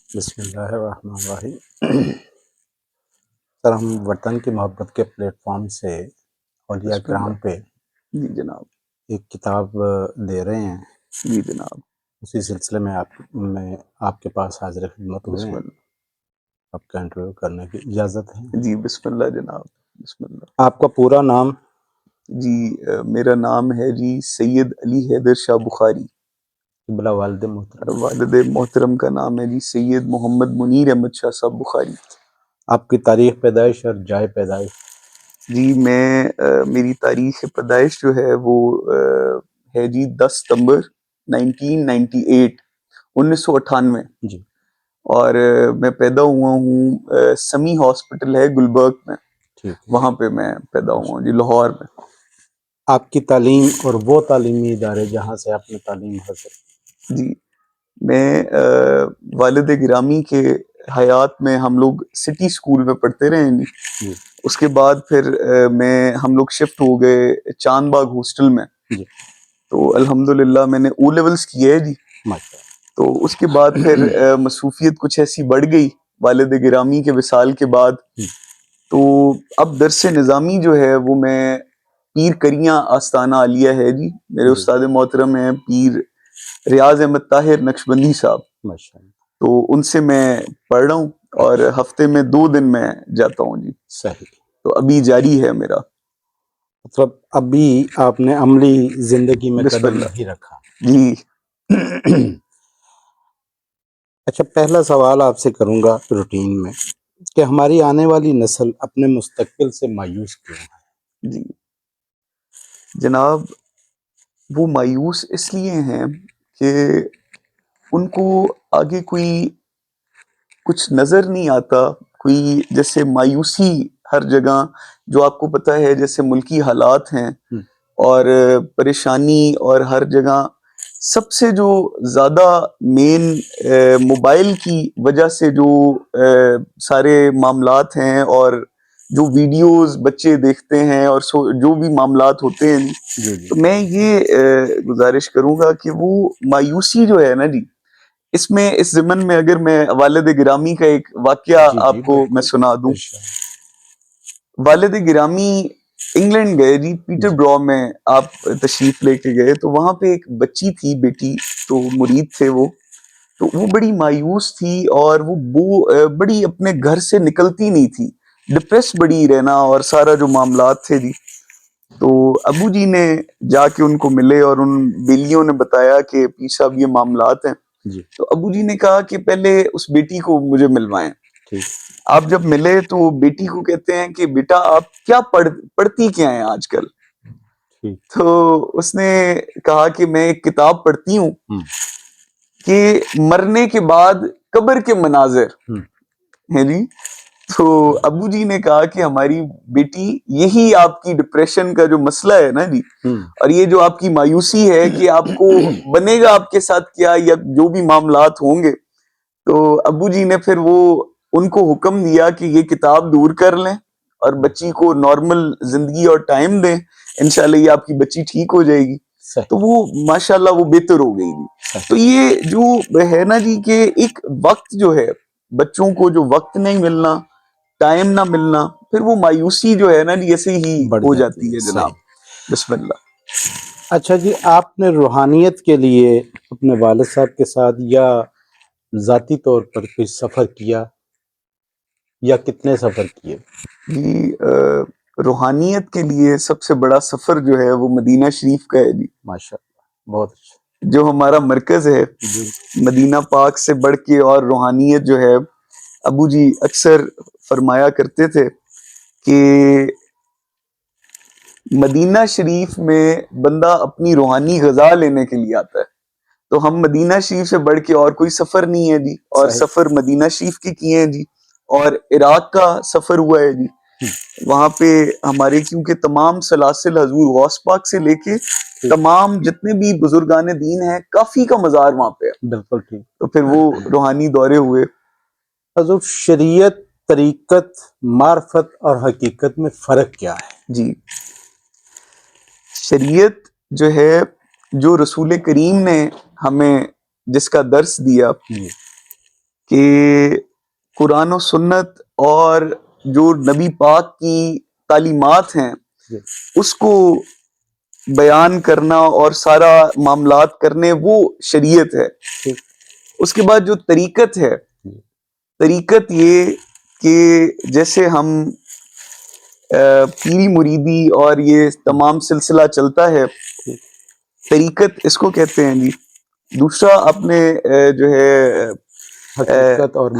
بسم اللہ الرحمن الرحیم۔ سر، ہم وطن کی محبت کے پلیٹ فارم سے اولیاء بسم کرام اللہ۔ پہ جی جناب۔ ایک کتاب دے رہے ہیں، جی جناب۔ اسی سلسلے میں آپ کے پاس حاضر خدمت ہوئے بسم ہیں۔ اللہ۔ آپ کا انٹرویو کرنے کی اجازت ہے؟ جی بسم اللہ جناب، بسم اللہ۔ آپ کا پورا نام؟ جی میرا نام ہے جی سید علی حیدر شاہ بخاری۔ قبلہ والد محترم؟ والد محترم کا نام ہے جی سید محمد منیر احمد شاہ صاحب بخاری۔ آپ کی تاریخ پیدائش اور جائے پیدائش؟ جی میری تاریخ پیدائش جو ہے وہ ہے جی 10 ستمبر 1998، 1998۔ جی اور میں پیدا ہوا ہوں سمی ہاسپٹل ہے گلبرگ میں، ٹھیک ہے۔ وہاں پہ میں پیدا ہوا ہوں جی، لاہور میں۔ آپ کی تعلیم اور وہ تعلیمی ادارے جہاں سے آپ نے تعلیم حاصل کی؟ جی میں والد گرامی کے حیات میں ہم لوگ سٹی سکول میں پڑھتے رہے ہیں جی۔ اس کے بعد پھر ہم لوگ شفٹ ہو گئے چاند باغ ہاسٹل میں جی تو الحمدللہ میں نے او لیولز کیے ہے جی۔ ماشاء اللہ۔ تو اس کے بعد پھر مصروفیت کچھ ایسی بڑھ گئی والد گرامی کے وصال کے بعد، تو اب درس نظامی جو ہے وہ میں پیر کریاں آستانہ عالیہ ہے جی، میرے استاد محترم ہیں پیر ریاض احمد طاہر نقشبندی صاحب، ماشاء اللہ۔ تو ان سے میں پڑھ رہا ہوں اور ہفتے میں 2 دن میں جاتا ہوں جی۔ صحیح۔ تو ابھی جاری ہے میرا۔ مطلب ابھی آپ نے عملی زندگی میں بسم قدم اللہ نہیں رکھا؟ جی۔ اچھا، پہلا سوال آپ سے کروں گا روٹین میں کہ ہماری آنے والی نسل اپنے مستقبل سے مایوس کیوں ہے؟ جی جناب، وہ مایوس اس لیے ہیں کہ ان کو آگے کوئی کچھ نظر نہیں آتا، کوئی جیسے مایوسی ہر جگہ، جو آپ کو پتہ ہے جیسے ملکی حالات ہیں اور پریشانی، اور ہر جگہ سب سے جو زیادہ مین موبائل کی وجہ سے جو سارے معاملات ہیں اور جو ویڈیوز بچے دیکھتے ہیں اور جو بھی معاملات ہوتے ہیں، تو میں یہ گزارش کروں گا کہ وہ مایوسی جو ہے نا جی، اس میں اس ضمن میں اگر میں والد گرامی کا ایک واقعہ جی آپ کو میں سنا دوں۔ والد گرامی انگلینڈ گئے جی، پیٹر برو میں آپ تشریف لے کے گئے، تو وہاں پہ ایک بچی تھی بیٹی، تو مرید تھے وہ، تو وہ بڑی مایوس تھی اور وہ بڑی اپنے گھر سے نکلتی نہیں تھی، ڈپریس بڑی رہنا اور سارا جو معاملات تھے جی۔ تو ابو جی نے جا کے ان کو ملے اور ان بیلیوں نے بتایا کہ پیر صاحب یہ معاملات ہیں، تو ابو جی نے کہا کہ پہلے اس بیٹی کو مجھے ملوائیں۔ آپ جب ملے تو بیٹی کو کہتے ہیں کہ بیٹا آپ کیا پڑھتی کیا ہیں آج کل؟ تو اس نے کہا کہ میں ایک کتاب پڑھتی ہوں کہ مرنے کے بعد قبر کے مناظر ہیں جی۔ تو ابو جی نے کہا کہ ہماری بیٹی یہی آپ کی ڈپریشن کا جو مسئلہ ہے نا جی، اور یہ جو آپ کی مایوسی ہے کہ آپ کو بنے گا آپ کے ساتھ کیا، یا جو بھی معاملات ہوں گے، تو ابو جی نے پھر وہ ان کو حکم دیا کہ یہ کتاب دور کر لیں اور بچی کو نارمل زندگی اور ٹائم دیں، انشاءاللہ یہ آپ کی بچی ٹھیک ہو جائے گی۔ تو وہ ماشاءاللہ وہ بہتر ہو گئی جی۔ تو یہ جو ہے نا جی کہ ایک وقت جو ہے، بچوں کو جو وقت نہیں ملنا، ٹائم نہ ملنا، پھر وہ مایوسی جو ہے نا جی ایسے ہی ہو جاتی ہے جناب۔ بسم اللہ۔ اچھا جی، آپ نے روحانیت کے لیے اپنے والد صاحب کے ساتھ یا ذاتی طور پر کوئی سفر کیا، یا کتنے سفر کیے؟ جی روحانیت کے لیے سب سے بڑا سفر جو ہے وہ مدینہ شریف کا ہے جی، ماشاء اللہ، بہت اچھا۔ جو ہمارا مرکز ہے مدینہ پاک سے بڑھ کے، اور روحانیت جو ہے، ابو جی اکثر فرمایا کرتے تھے کہ مدینہ شریف میں بندہ اپنی روحانی غذا لینے کے لیے آتا ہے، تو ہم مدینہ شریف سے بڑھ کے اور کوئی سفر نہیں ہے جی، اور سفر مدینہ شریف کے کیے ہیں جی، اور عراق کا سفر ہوا ہے جی۔ وہاں پہ ہمارے کیونکہ تمام سلاسل حضور غوث پاک سے لے کے تمام جتنے بھی بزرگان دین ہیں، کافی کا مزار وہاں پہ ہے، بالکل ٹھیک۔ تو پھر وہ روحانی دورے ہوئے۔ حضور، شریعت، طریقت، معرفت اور حقیقت میں فرق کیا ہے؟ جی شریعت جو ہے، جو رسول کریم نے ہمیں جس کا درس دیا کہ قرآن و سنت اور جو نبی پاک کی تعلیمات ہیں اس کو بیان کرنا اور سارا معاملات کرنے وہ شریعت ہے. اس کے بعد جو طریقت ہے، طریقت یہ کہ جیسے ہم پیری مریدی اور یہ تمام سلسلہ چلتا ہے، طریقت اس کو کہتے ہیں جی. دوسرا اپنے جو ہے حقیقت اور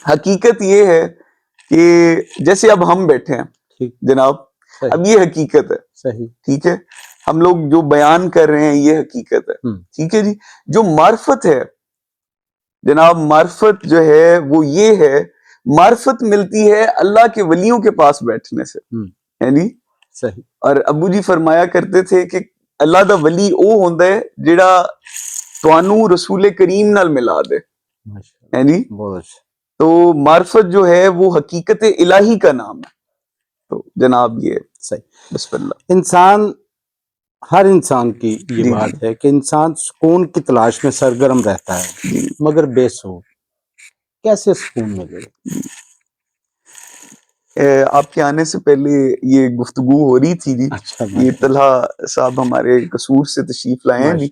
حقیقت یہ ہے کہ جیسے اب ہم بیٹھے ہیں جناب، اب یہ حقیقت ہے. صحیح، ٹھیک ہے، ہم لوگ جو بیان کر رہے ہیں یہ حقیقت ہے. ٹھیک ہے جی. جو معرفت ہے جناب، معرفت جو ہے وہ یہ ہے، معرفت ملتی ہے اللہ کے ولیوں کے پاس بیٹھنے سے. یعنی صحیح. اور ابو جی فرمایا کرتے تھے کہ اللہ دا ولی او ہوندا ہے جڑا توانو رسول کریم نال ملا دے. یعنی تو معرفت جو ہے وہ حقیقت الہی کا نام ہے. تو جناب یہ صحیح. بسم اللہ. انسان، ہر انسان کی یہ بات ہے کہ انسان سکون کی تلاش میں سرگرم رہتا ہے مگر بے سکون. کیسے سکون ملے؟ آپ کے آنے سے پہلے یہ گفتگو ہو رہی تھی جی. یہ طلحہ صاحب ہمارے قصور سے تشریف لائے ہیں جی.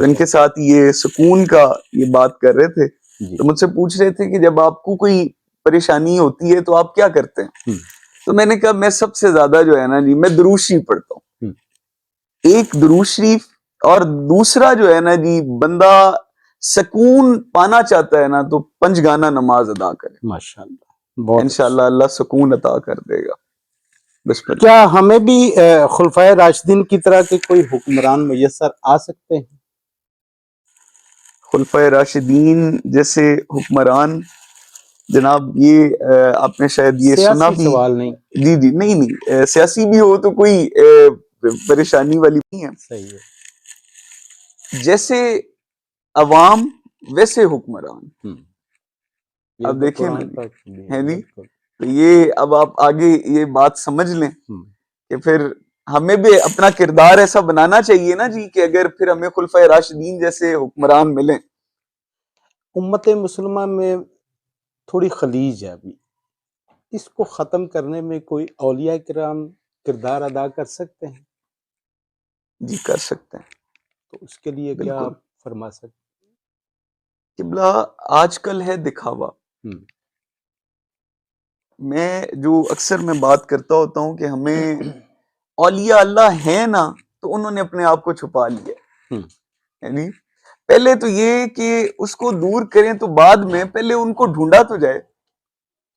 ان کے ساتھ یہ سکون کا یہ بات کر رہے تھے تو مجھ سے پوچھ رہے تھے کہ جب آپ کو کوئی پریشانی ہوتی ہے تو آپ کیا کرتے ہیں؟ تو میں نے کہا میں سب سے زیادہ جو ہے نا جی میں درود شریف پڑھتا ہوں. ایک درود شریف، اور دوسرا جو ہے نا جی بندہ سکون پانا چاہتا ہے نا تو 5 گانا نماز ادا کرے. ماشاءاللہ، انشاءاللہ اللہ سکون عطا کر دے گا. بسم اللہ. کیا ہمیں بھی خلفائے راشدین کی طرح کے کوئی حکمران میسر آ سکتے ہیں؟ خلفائے راشدین جیسے حکمران جناب، یہ آپ نے شاید یہ سنا بھی. سوال نہیں. جی نہیں سیاسی بھی ہو تو کوئی پریشانی والی نہیں ہے. صحیح ہے. جیسے عوام ویسے حکمران. اب دیکھیں ہے نہیں تو یہ اب آپ آگے یہ بات سمجھ لیں کہ پھر ہمیں بھی اپنا کردار ایسا بنانا چاہیے نا جی کہ اگر پھر ہمیں خلفائے راشدین جیسے حکمران ملیں. امت مسلمہ میں تھوڑی خلیج ہے ابھی، اس کو ختم کرنے میں کوئی اولیاء کرام کردار ادا کر سکتے ہیں؟ جی کر سکتے ہیں. تو اس کے لیے کیا آپ فرما سکتے ہیں؟ قبلہ آج کل ہے دکھاوا. میں جو اکثر میں بات کرتا ہوتا ہوں کہ ہمیں اولیاء اللہ ہیں نا تو انہوں نے اپنے آپ کو چھپا لیا. یعنی پہلے تو یہ کہ اس کو دور کریں تو بعد میں پہلے ان کو ڈھونڈا تو جائے.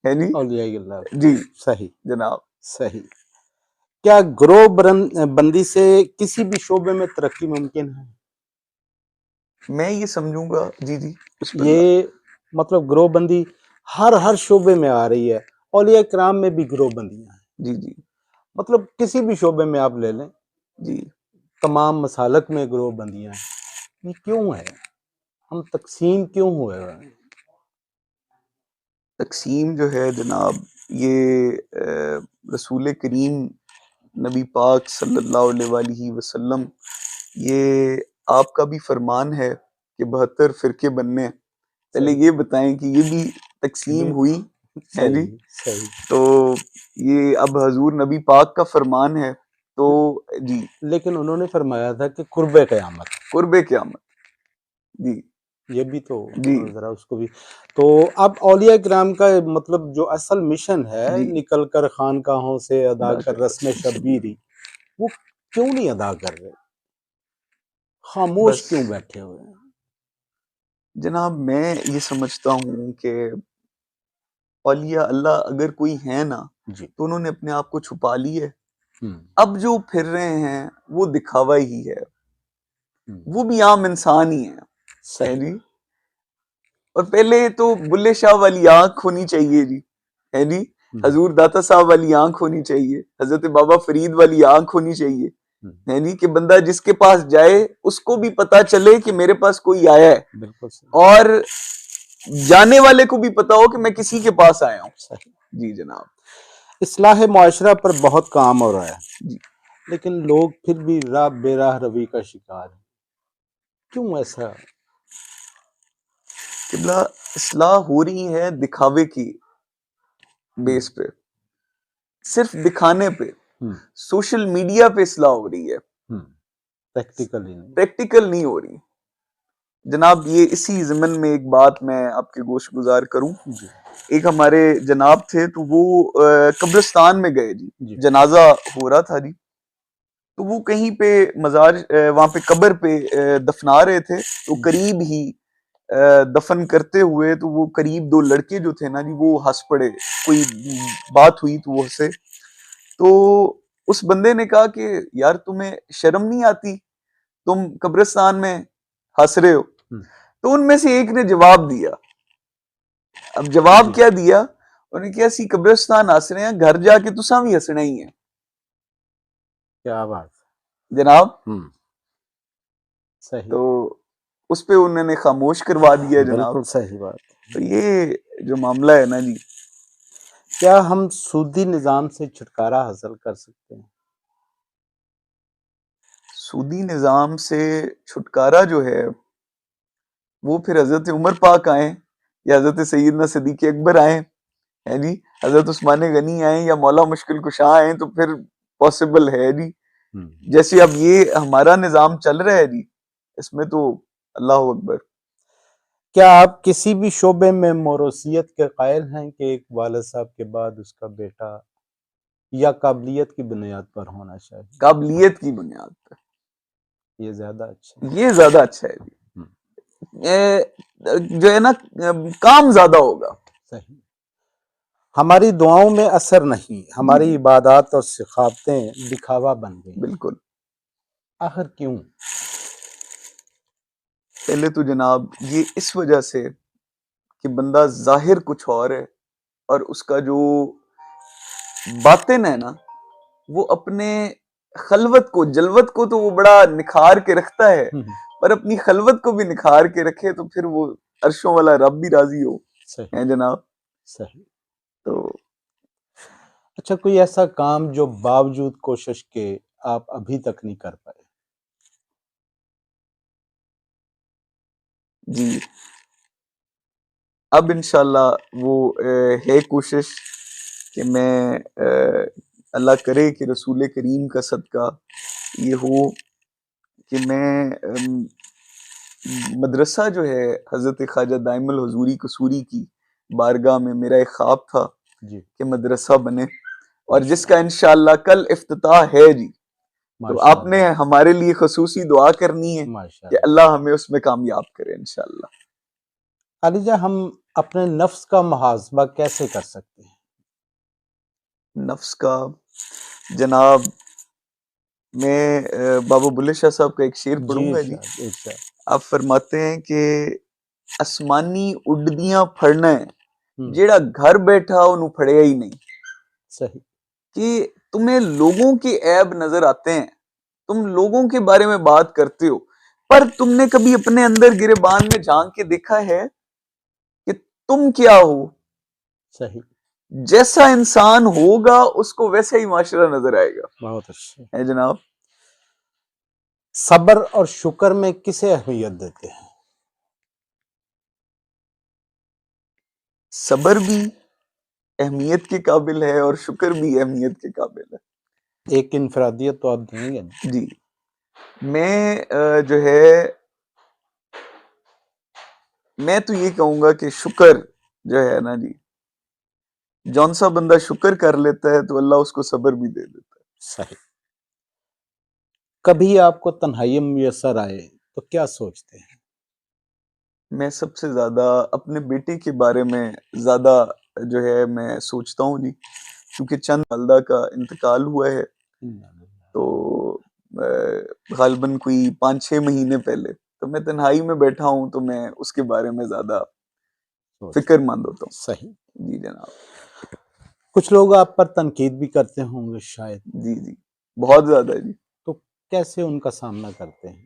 یعنی اولیاء اللہ. جی صحیح جناب. صحیح. کیا گروہ بندی سے کسی بھی شعبے میں ترقی ممکن ہے؟ میں یہ سمجھوں گا جی یہ مطلب گروہ بندی ہر شعبے میں آ رہی ہے. اولیاء کرام میں بھی گروہ بندیاں ہیں. جی مطلب کسی بھی شعبے میں آپ لے لیں جی تمام مسالک میں گروہ بندیاں ہیں. یہ کیوں ہے؟ ہم تقسیم کیوں ہوئے ہیں؟ تقسیم جو ہے جناب یہ رسول کریم نبی پاک صلی اللہ علیہ وآلہ وسلم یہ آپ کا بھی فرمان ہے کہ 72 فرقے بننے. پہلے یہ بتائیں کہ یہ بھی تقسیم ہوئی ہے جی؟ تو یہ اب حضور نبی پاک کا فرمان ہے تو جی. لیکن انہوں نے فرمایا تھا کہ قرب قیامت. جی یہ بھی تو ذرا اس کو بھی. تو اب اولیاء کرام کا مطلب جو اصل مشن ہے نکل کر خانقاہوں سے ادا کر رسم شبیری، وہ کیوں نہیں ادا کر رہے؟ خاموش کیوں بیٹھے ہوئے ہیں؟ جناب میں یہ سمجھتا ہوں کہ اولیاء اللہ اگر کوئی ہے نا تو انہوں نے اپنے آپ کو چھپا لی ہے. اب جو پھر رہے ہیں وہ دکھاوا ہی ہے، وہ بھی عام انسان ہی ہے جی. اور پہلے تو بلے شاہ والی آنکھ ہونی چاہیے جی، ہے جی. حضور داتا صاحب والی آنکھ ہونی چاہیے، حضرت بابا فرید والی آنکھ ہونی چاہیے، ہے نہیں کہ بندہ جس کے پاس جائے اس کو بھی پتا چلے کہ میرے پاس کوئی آیا ہے، اور جانے والے کو بھی پتا ہو کہ میں کسی کے پاس آیا ہوں. جی جناب. اصلاح معاشرہ پر بہت کام ہو رہا ہے لیکن لوگ پھر بھی بے راہ روی کا شکار ہیں. کیوں ایسا؟ قبلہ اصلاح ہو رہی ہے دکھاوے کی بیس پہ، صرف دکھانے پہ، سوشل میڈیا پہ اصلاح ہو رہی ہے، پریکٹیکل نہیں ہو رہی جناب. یہ اسی ضمن میں ایک بات میں آپ کے گوش گزار کروں. ایک ہمارے جناب تھے تو وہ قبرستان میں گئے جی، جنازہ ہو رہا تھا جی، تو وہ کہیں پہ مزار وہاں پہ قبر پہ دفنا رہے تھے، تو قریب ہی دفن کرتے ہوئے تو وہ قریب دو لڑکے جو تھے نا جی وہ ہنس پڑے، کوئی بات ہوئی تو وہ ہنسے. تو اس بندے نے کہا کہ یار تمہیں شرم نہیں آتی، تم قبرستان میں ہنس رہے ہو؟ تو ان میں سے ایک نے جواب دیا. اب جواب کیا دیا انہوں نے؟ کیا سی قبرستان ہنس رہے ہیں، گھر جا کے تساں بھی ہنسنا ہی ہے. کیا بات جناب. صحیح. تو اس پہ انہوں نے خاموش کروا دیا جناب. بالکل صحیح بات. تو یہ جو معاملہ ہے نا جی، کیا ہم سودی نظام سے چھٹکارا حاصل کر سکتے ہیں؟ سودی نظام سے چھٹکارا جو ہے وہ پھر حضرت عمر پاک آئیں یا حضرت سیدنا صدیق اکبر آئیں ہے جی، حضرت عثمان غنی آئیں یا مولا مشکل کشا آئیں تو پھر پاسبل ہے جی. جیسے اب یہ ہمارا نظام چل رہا ہے جی، اس میں تو اللہ اکبر. کیا آپ کسی بھی شعبے میں موروثیت کے قائل ہیں کہ ایک والد صاحب کے بعد اس کا بیٹا، یا قابلیت کی بنیاد پر ہونا چاہیے؟ قابلیت کی بنیاد پر یہ زیادہ اچھا ہے. یہ زیادہ اچھا ہے جی، جو ہے نا کام زیادہ ہوگا. صحیح. ہماری دعاؤں میں اثر نہیں، ہماری عبادات اور ثقافتیں دکھاوا بن گئی. بالکل. آخر کیوں؟ پہلے تو جناب یہ اس وجہ سے کہ بندہ ظاہر کچھ اور ہے اور اس کا جو باطن ہے نا وہ اپنے خلوت کو، جلوت کو تو وہ بڑا نکھار کے رکھتا ہے، پر اپنی خلوت کو بھی نکھار کے رکھے تو پھر وہ عرشوں والا رب بھی راضی ہو. صحیح ہے جناب. صحیح. تو اچھا، کوئی ایسا کام جو باوجود کوشش کے آپ ابھی تک نہیں کر پائے؟ جی اب انشاءاللہ وہ ہے کوشش کہ میں اللہ کرے کہ رسول کریم کا صدقہ یہ ہو کہ میں مدرسہ جو ہے حضرت خواجہ دائم الحضوری قصوری کی بارگاہ میں میرا ایک خواب تھا کہ مدرسہ بنے، اور جس کا انشاءاللہ کل افتتاح ہے جی. تو آپ نے ہمارے لیے خصوصی دعا کرنی ہے کہ اللہ ہمیں اس میں کامیاب کرے انشاءاللہ. علی جان، ہم اپنے نفس کا محاسبہ کیسے کر سکتے ہیں؟ نفس کا جناب میں بابا بلے شاہ صاحب کا ایک شعر پڑھوں گا جی. آپ فرماتے ہیں کہ آسمانی اڈدیاں پھڑنا ہے جیڑا گھر بیٹھا انہوں پھڑیا ہی نہیں. صحیح. کہ تمہیں لوگوں کے عیب نظر آتے ہیں، تم لوگوں کے بارے میں بات کرتے ہو، پر تم نے کبھی اپنے اندر گریبان میں جھانک کے دیکھا ہے کہ تم کیا ہو؟ صحیح. جیسا انسان ہوگا اس کو ویسا ہی معاشرہ نظر آئے گا. بہت اچھا ہے جناب. صبر اور شکر میں کسے اہمیت دیتے ہیں؟ صبر بھی اہمیت کے قابل ہے اور شکر بھی اہمیت کے قابل ہے. ایک انفرادیت تو آپ دیں گے نا؟ جی میں جو ہے میں تو یہ کہوں گا کہ شکر جو ہے نا جی، جون سا بندہ شکر کر لیتا ہے تو اللہ اس کو صبر بھی دے دیتا ہے. صحیح. کبھی آپ کو تنہائی میسر آئے تو کیا سوچتے ہیں؟ میں سب سے زیادہ اپنے بیٹے کے بارے میں زیادہ جو ہے میں سوچتا ہوں جی، کیونکہ چند والدہ کا انتقال ہوا ہے تو غالباً کوئی 5-6 مہینے پہلے، تو میں تنہائی میں بیٹھا ہوں تو میں اس کے بارے میں زیادہ فکر مند ہوتا ہوں. صحیح. جی جناب. کچھ لوگ آپ پر تنقید بھی کرتے ہوں گے شاید. جی جی بہت زیادہ جی. تو کیسے ان کا سامنا کرتے ہیں؟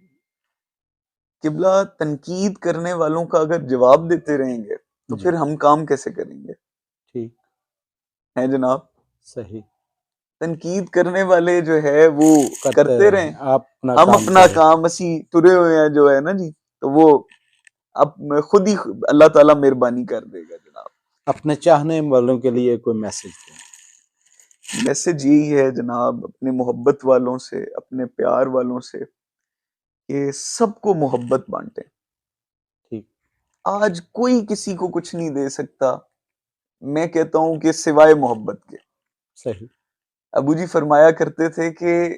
قبلہ تنقید کرنے والوں کا اگر جواب دیتے رہیں گے تو پھر ہم کام کیسے کریں گے؟ ٹھیک ہے جناب. صحیح. تنقید کرنے والے جو ہے وہ کرتے رہیں، آپ ہم اپنا کام اسی ترے ہوئے ہیں جو ہے نا جی، تو وہ اب خود ہی اللہ تعالیٰ مہربانی کر دے گا جناب. اپنے چاہنے والوں کے لیے کوئی میسج دیں. میسج یہی ہے جناب اپنے محبت والوں سے, اپنے پیار والوں سے, کہ سب کو محبت بانٹیں. ٹھیک. آج کوئی کسی کو کچھ نہیں دے سکتا, میں کہتا ہوں کہ سوائے محبت کے. صحیح. ابو جی فرمایا کرتے تھے کہ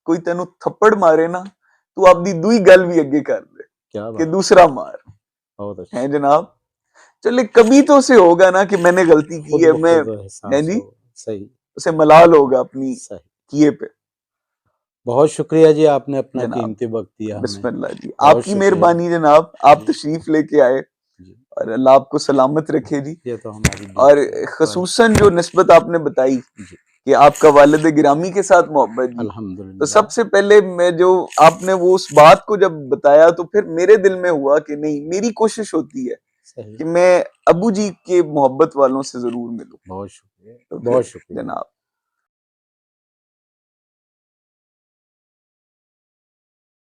کوئی تینوں تھپڑ مارے نا تو آپ دی دوئی گل بھی اگے کر دے کیا کہ بات. دوسرا مار. بہت اچھا. ہیں جناب, چلے کبھی تو اسے ہوگا نا کہ میں نے غلطی خود کی ہے, میں بخود احساس جی ہو. صحیح. اسے ملال ہوگا اپنی صحیح. کیے پہ. بہت شکریہ جی, آپ نے اپنا جناب قیمتی وقت دیا ہمیں. بسم اللہ جی, بہت آپ کی شکریہ. مہربانی جناب, آپ جی. تشریف لے کے آئے جی, اور اللہ آپ کو سلامت رکھے جی. یہ تو ہماری اور ڈیوٹی ہے. خصوصاً جو نسبت آپ نے بتائی جی. کہ آپ کا والد گرامی کے ساتھ محبت جی, تو الحمدللہ. سب سے پہلے میں جو آپ نے وہ اس بات کو جب بتایا تو پھر میرے دل میں ہوا کہ نہیں, میری کوشش ہوتی ہے صحیح. کہ میں ابو جی کے محبت والوں سے ضرور ملوں. بہت شکریہ. تو پھر بہت شکریہ. جناب